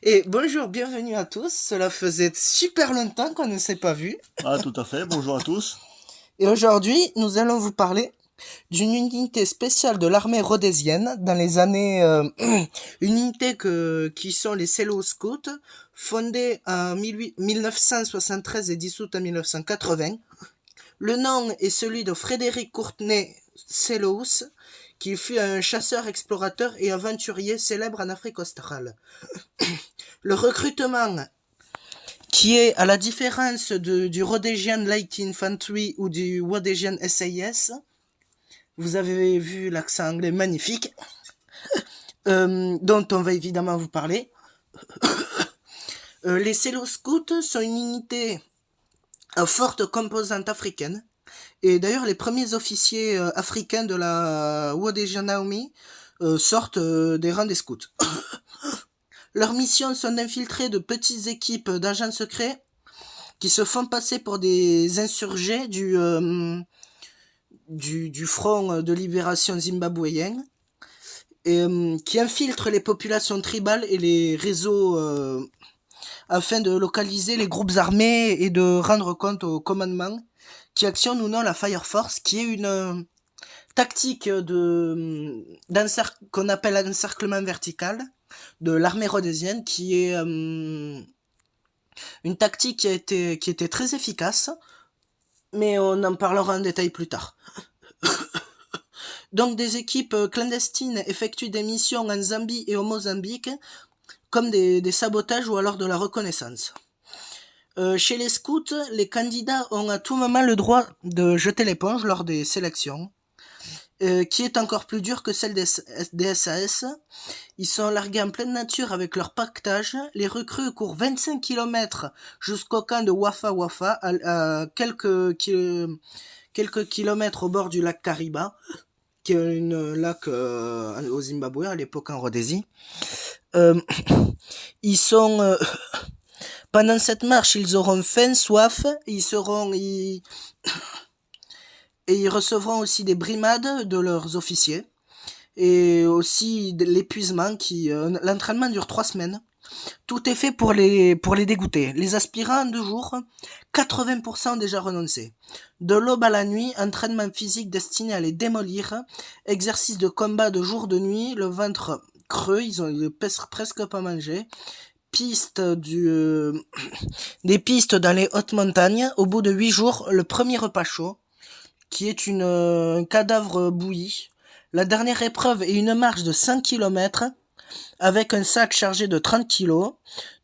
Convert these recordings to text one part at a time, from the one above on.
Et bonjour, bienvenue à tous. Cela faisait super longtemps qu'on ne s'est pas vu. Ah, tout à fait. Bonjour à tous. Et aujourd'hui, nous allons vous parler d'une unité spéciale de l'armée rhodésienne dans les années... une unité qui sont les Cello Scouts, fondée en 1973 et dissoute en 1980. Le nom est celui de Frédéric Courtenay Selous, qui fut un chasseur, explorateur et aventurier célèbre en Afrique australe. Le recrutement, qui est, à la différence du Rhodesian Light Infantry ou du Rhodesian SAS, vous avez vu l'accent anglais magnifique, dont on va évidemment vous parler. Les Cello Scouts sont une unité à forte composante africaine, et d'ailleurs les premiers officiers africains de la Rhodesian Army sortent des rangs des scouts. Leurs missions sont d'infiltrer de petites équipes d'agents secrets qui se font passer pour des insurgés du front de libération zimbabwéen, et qui infiltrent les populations tribales et les réseaux afin de localiser les groupes armés et de rendre compte au commandement qui actionne ou non la Fire Force, qui est une tactique qu'on appelle l'encerclement vertical de l'armée rhodésienne, qui est une tactique qui était très efficace, mais on en parlera en détail plus tard. Donc des équipes clandestines effectuent des missions en Zambie et au Mozambique, comme des sabotages ou alors de la reconnaissance. Chez les scouts, les candidats ont à tout moment le droit de jeter l'éponge lors des sélections, qui est encore plus dur que celle des SAS. Ils sont largués en pleine nature avec leur pactage. Les recrues courent 25 km jusqu'au camp de Wafa Wafa, à quelques kilomètres au bord du lac Kariba, qui est un lac au Zimbabwe, à l'époque en Rhodésie. Ils sont... pendant cette marche, ils auront faim, soif, et ils recevront aussi des brimades de leurs officiers, et aussi l'épuisement l'entraînement dure 3 semaines. Tout est fait pour les dégoûter. Les aspirants en 2 jours, 80% ont déjà renoncé. De l'aube à la nuit, entraînement physique destiné à les démolir, exercice de combat de jour de nuit, le ventre creux, ils ont presque pas mangé, des pistes dans les hautes montagnes. Au bout de 8 jours, le premier repas chaud, qui est un cadavre bouilli. La dernière épreuve est une marche de 100 km avec un sac chargé de 30 kg,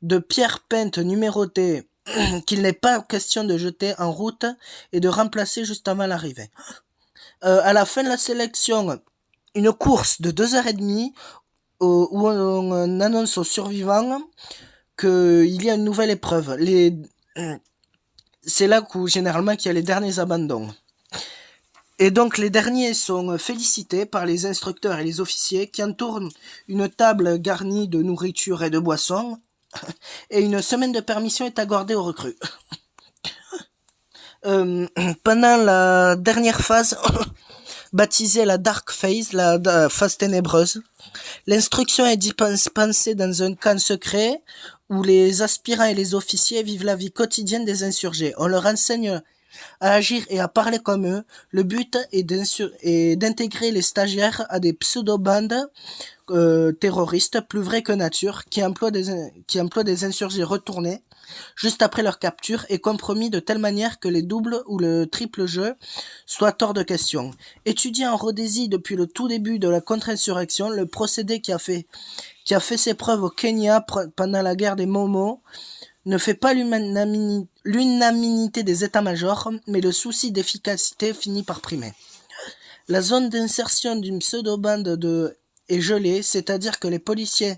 de pierres peintes numérotées qu'il n'est pas question de jeter en route et de remplacer juste avant l'arrivée. À la fin de la sélection, une course de 2h30 où on annonce aux survivants qu'il y a une nouvelle épreuve. C'est là où généralement qu'il y a les derniers abandons. Et donc les derniers sont félicités par les instructeurs et les officiers qui entourent une table garnie de nourriture et de boissons, et une semaine de permission est accordée aux recrues. Pendant la dernière phase, baptisée la Dark Phase, la phase ténébreuse, l'instruction est dispensée dans un camp secret où les aspirants et les officiers vivent la vie quotidienne des insurgés. On leur enseigne à agir et à parler comme eux. Le but est d'intégrer les stagiaires à des pseudo-bandes terroristes plus vraies que nature, qui emploient des insurgés retournés juste après leur capture et compromis de telle manière que les doubles ou le triple jeu soient hors de question. Étudié en Rhodésie depuis le tout début de la contre-insurrection, le procédé qui a fait ses preuves au Kenya pendant la guerre des Momo ne fait pas l'unanimité des états-majors, mais le souci d'efficacité finit par primer. La zone d'insertion d'une pseudo-bande est gelée, c'est-à-dire que les policiers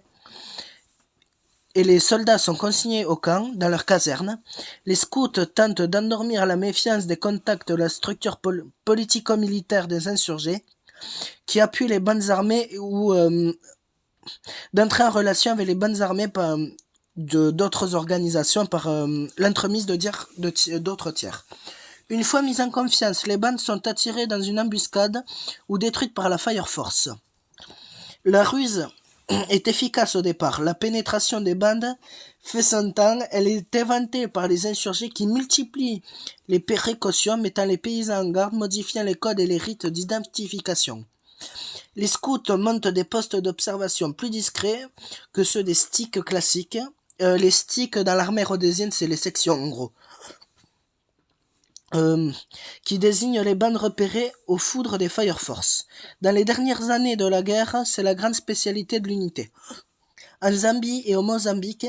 et les soldats sont consignés au camp, dans leur caserne. Les scouts tentent d'endormir la méfiance des contacts de la structure politico-militaire des insurgés, qui appuient les bandes armées ou d'entrer en relation avec les bandes armées d'autres organisations par l'entremise d'autres tiers. Une fois mises en confiance, les bandes sont attirées dans une embuscade ou détruites par la Fire Force. La ruse est efficace au départ. La pénétration des bandes fait son temps. Elle est inventée par les insurgés qui multiplient les précautions, mettant les paysans en garde, modifiant les codes et les rites d'identification. Les scouts montent des postes d'observation plus discrets que ceux des sticks classiques. Les sticks dans l'armée rhodésienne, c'est les sections en gros. Qui désignent les bandes repérées aux foudres des Fire Force. Dans les dernières années de la guerre, c'est la grande spécialité de l'unité. En Zambie et au Mozambique,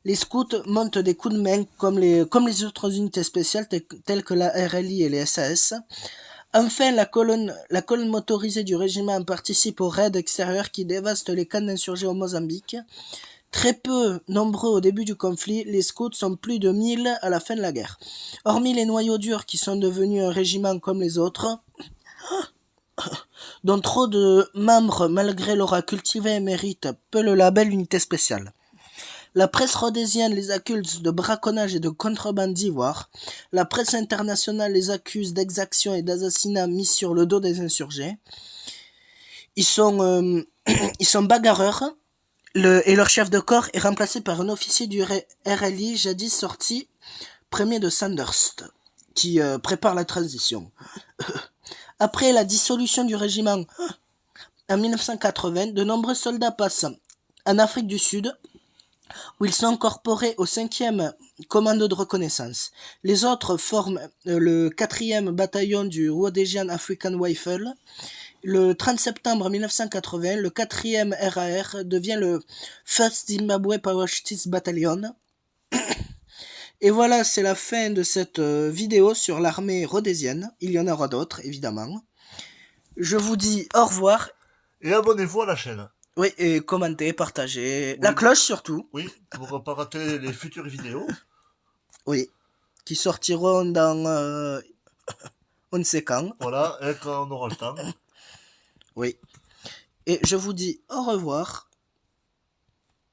les scouts montent des coups de main comme les autres unités spéciales telles que la RLI et les SAS. Enfin, la colonne motorisée du régiment participe aux raids extérieurs qui dévastent les camps d'insurgés au Mozambique. Très peu nombreux au début du conflit, les scouts sont plus de 1000 à la fin de la guerre. Hormis les noyaux durs qui sont devenus un régiment comme les autres, dont trop de membres, malgré l'aura cultivée et mérite, peu le label unité spéciale. La presse rhodésienne les accuse de braconnage et de contrebande d'ivoire. La presse internationale les accuse d'exactions et d'assassinats mis sur le dos des insurgés. Ils sont bagarreurs. Et leur chef de corps est remplacé par un officier du RLI jadis sorti premier de Sandhurst, qui prépare la transition. Après la dissolution du régiment en 1980, de nombreux soldats passent en Afrique du Sud, où ils sont incorporés au 5e commando de reconnaissance. Les autres forment le 4e bataillon du Rhodesian African Rifle. Le 30 septembre 1980, le 4e RAR devient le 1st Zimbabwe Parachutist Battalion. Et voilà, c'est la fin de cette vidéo sur l'armée rhodésienne. Il y en aura d'autres, évidemment. Je vous dis au revoir. Et abonnez-vous à la chaîne. Oui, et commentez, partagez. Oui. La cloche surtout. Oui, pour ne pas rater les futures vidéos. Oui, qui sortiront dans on ne sait quand. Voilà, et quand on aura le temps. Oui. Et je vous dis au revoir.